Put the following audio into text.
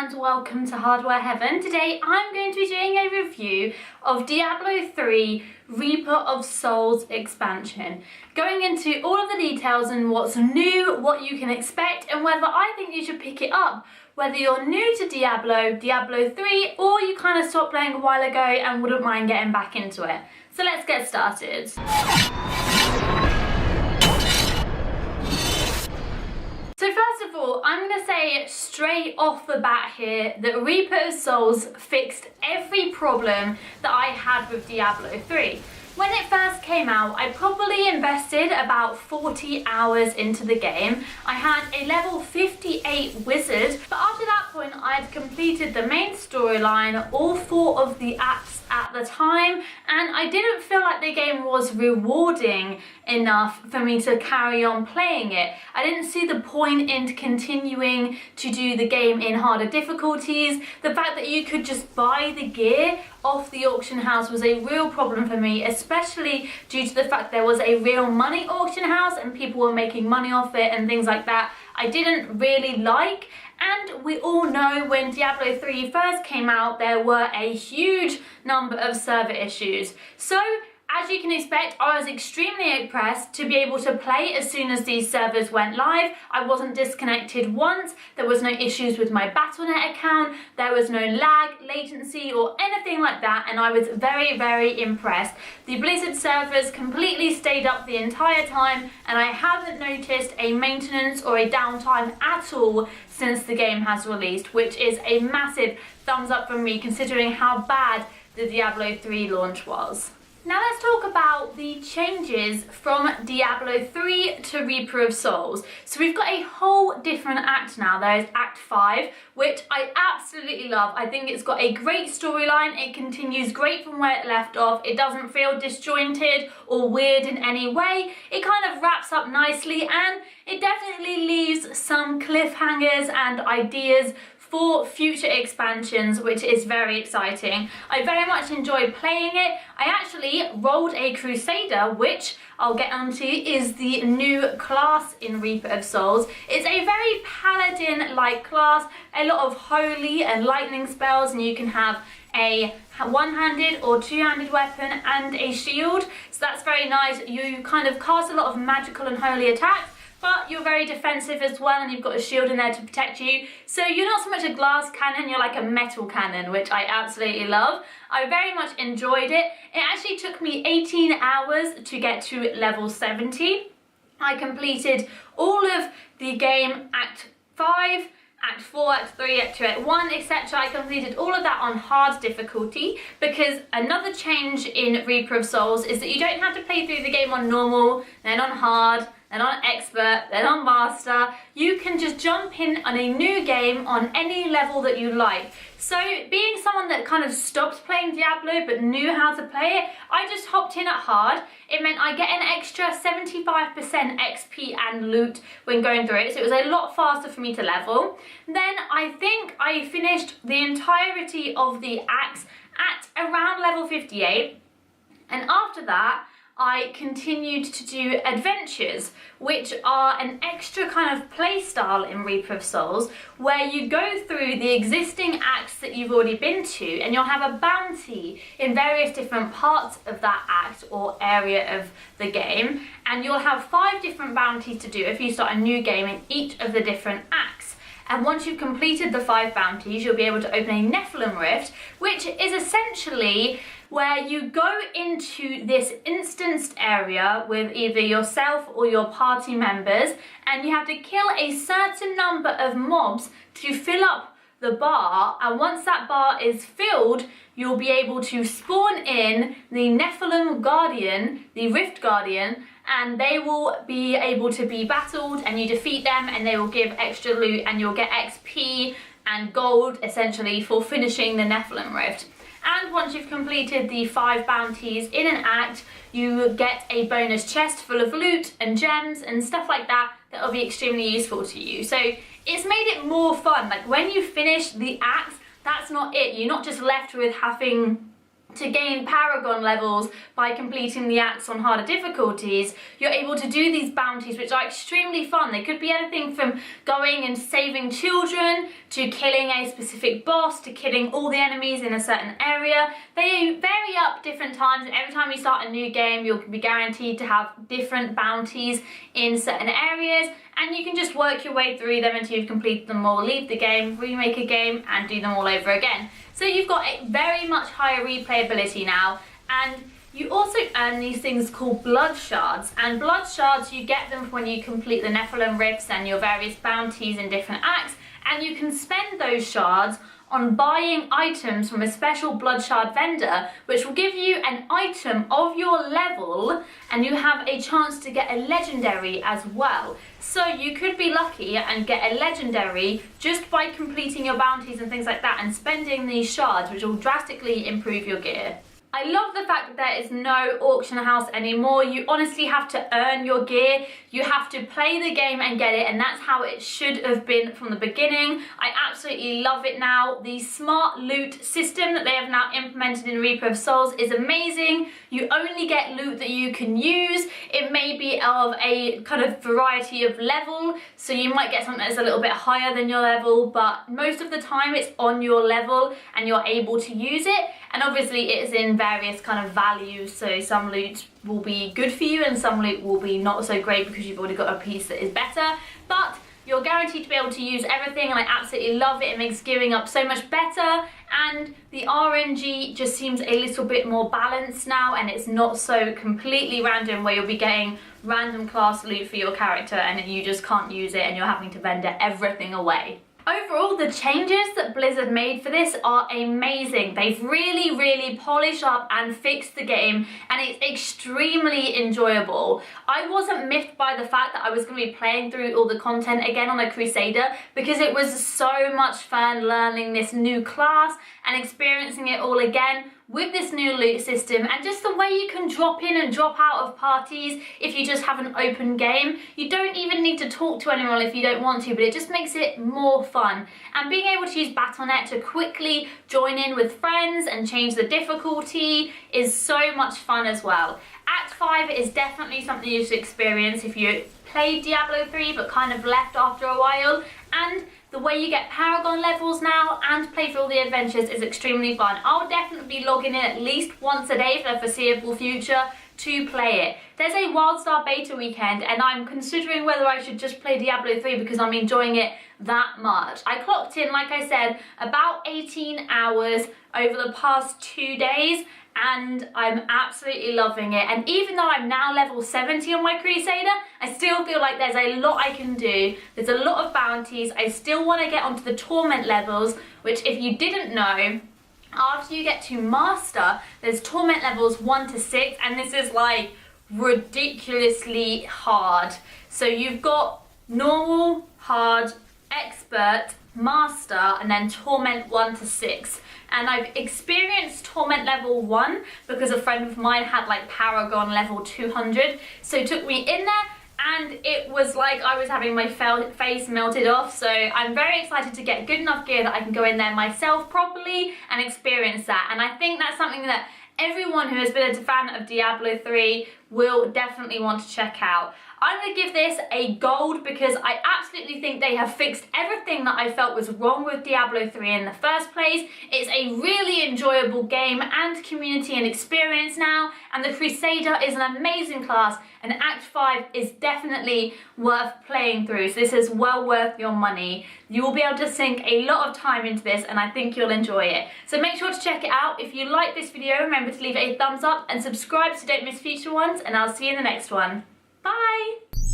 and welcome to HardwareHeaven. Today I'm going to be doing a review of Diablo 3 Reaper of Souls expansion, going into all of the details and what's new, what you can expect, and whether I think you should pick it up, whether you're new to Diablo 3, or you kind of stopped playing a while ago and wouldn't mind getting back into it. So let's get started. So first of all, I'm going to say straight off the bat here that Reaper of Souls fixed every problem that I had with Diablo 3. When it first came out, I probably invested about 40 hours into the game. I had a level 58 wizard, but after that point I'd completed the main storyline, all 4 of the acts at the time, and I didn't feel like the game was rewarding enough for me to carry on playing it. I didn't see the point in continuing to do the game in harder difficulties. The fact that you could just buy the gear off the auction house was a real problem for me, especially due to the fact there was a real money auction house and people were making money off it and things like that. I didn't really like. And we all know when Diablo 3 first came out, there were a huge number of server issues. So, as you can expect, I was extremely impressed to be able to play as soon as these servers went live. I wasn't disconnected once, there was no issues with my Battle.net account, there was no lag, latency or anything like that, and I was very, very impressed. The Blizzard servers completely stayed up the entire time, and I haven't noticed a maintenance or a downtime at all since the game has released, which is a massive thumbs up from me considering how bad the Diablo 3 launch was. Now let's talk about the changes from Diablo 3 to Reaper of Souls. So we've got a whole different act now. There is Act 5, which I absolutely love. I think it's got a great storyline. It continues great from where it left off. It doesn't feel disjointed or weird in any way. It kind of wraps up nicely, and it definitely leaves some cliffhangers and ideas for future expansions, which is very exciting. I very much enjoyed playing it. I actually rolled a Crusader, which I'll get onto is the new class in Reaper of Souls. It's a very paladin-like class, a lot of holy and lightning spells, and you can have a one-handed or two-handed weapon and a shield. So that's very nice. You kind of cast a lot of magical and holy attacks, but you're very defensive as well, and you've got a shield in there to protect you. So you're not so much a glass cannon, you're like a metal cannon, which I absolutely love. I very much enjoyed it. It actually took me 18 hours to get to level 70. I completed all of the game Act 5, Act 4, Act 3, Act 2, Act 1, etc. I completed all of that on hard difficulty, because another change in Reaper of Souls is that you don't have to play through the game on normal, then on hard, then on expert, then on master. You can just jump in on a new game on any level that you like. So being someone that kind of stopped playing Diablo but knew how to play it, I just hopped in at hard. It meant I get an extra 75% XP and loot when going through it, so it was a lot faster for me to level. Then I think I finished the entirety of the acts at around level 58, and after that I continued to do adventures, which are an extra kind of play style in Reaper of Souls, where you go through the existing acts that you've already been to, and you'll have a bounty in various different parts of that act or area of the game, and you'll have 5 different bounties to do if you start a new game in each of the different acts. And once you've completed the 5 bounties, you'll be able to open a Nephilim Rift, which is essentially where you go into this instanced area with either yourself or your party members, and you have to kill a certain number of mobs to fill up the bar, and once that bar is filled, you'll be able to spawn in the Nephilim Guardian, the Rift Guardian, and they will be able to be battled, and you defeat them and they will give extra loot, and you'll get XP and gold essentially for finishing the Nephilim Rift. And once you've completed the 5 bounties in an act, you get a bonus chest full of loot and gems and stuff like that that will be extremely useful to you. So it's made it more fun. Like when you finish the act, that's not it. You're not just left with having to gain Paragon levels by completing the acts on harder difficulties, you're able to do these bounties, which are extremely fun. They could be anything from going and saving children, to killing a specific boss, to killing all the enemies in a certain area. They vary up different times, and every time you start a new game, you'll be guaranteed to have different bounties in certain areas, and you can just work your way through them until you've completed them all, leave the game, remake a game, and do them all over again. So you've got a very much higher replayability now, and you also earn these things called blood shards. And blood shards, you get them when you complete the Nephilim Rifts and your various bounties in different acts, and you can spend those shards on buying items from a special blood shard vendor, which will give you an item of your level, and you have a chance to get a legendary as well. So you could be lucky and get a legendary just by completing your bounties and things like that and spending these shards, which will drastically improve your gear. I love the fact that there is no auction house anymore. You honestly have to earn your gear. You have to play the game and get it, and that's how it should have been from the beginning. I absolutely love it now. The smart loot system that they have now implemented in Reaper of Souls is amazing. You only get loot that you can use. It may be of a kind of variety of level, so you might get something that's a little bit higher than your level, but most of the time it's on your level and you're able to use it. And obviously it is in various kind of values, so some loot will be good for you and some loot will be not so great because you've already got a piece that is better, but you're guaranteed to be able to use everything, and I absolutely love it. It makes gearing up so much better, and the RNG just seems a little bit more balanced now, and it's not so completely random where you'll be getting random class loot for your character and you just can't use it and you're having to vendor everything away. Overall, the changes that Blizzard made for this are amazing. They've really polished up and fixed the game, and it's extremely enjoyable. I wasn't miffed by the fact that I was going to be playing through all the content again on a Crusader, because it was so much fun learning this new class and experiencing it all again with this new loot system, and just the way you can drop in and drop out of parties if you just have an open game. You don't even need to talk to anyone if you don't want to, but it just makes it more fun. And being able to use Battle.net to quickly join in with friends and change the difficulty is so much fun as well. Act 5 is definitely something you should experience if you played Diablo 3 but kind of left after a while, and the way you get Paragon levels now and play through all the adventures is extremely fun. I'll definitely be logging in at least once a day for the foreseeable future to play it. There's a WildStar beta weekend, and I'm considering whether I should just play Diablo 3 because I'm enjoying it that much. I clocked in, like I said, about 18 hours over the past 2 days, and I'm absolutely loving it. And even though I'm now level 70 on my Crusader, I still feel like there's a lot I can do. There's a lot of bounties. I still want to get onto the Torment levels, which, if you didn't know, after you get to Master, there's Torment levels 1 to 6, and this is like ridiculously hard. So you've got Normal, Hard, Expert, Master, and then Torment 1 to 6. And I've experienced Torment level 1 because a friend of mine had like Paragon level 200, so it took me in there, and it was like I was having my face melted off. So I'm very excited to get good enough gear that I can go in there myself properly and experience that. And I think that's something that everyone who has been a fan of Diablo 3 will definitely want to check out. I'm going to give this a gold because I absolutely think they have fixed everything that I felt was wrong with Diablo 3 in the first place. It's a really enjoyable game and community and experience now, and the Crusader is an amazing class, and Act 5 is definitely worth playing through, so this is well worth your money. You will be able to sink a lot of time into this, and I think you'll enjoy it. So make sure to check it out. If you like this video, remember to leave it a thumbs up and subscribe so you don't miss future ones, and I'll see you in the next one. Bye!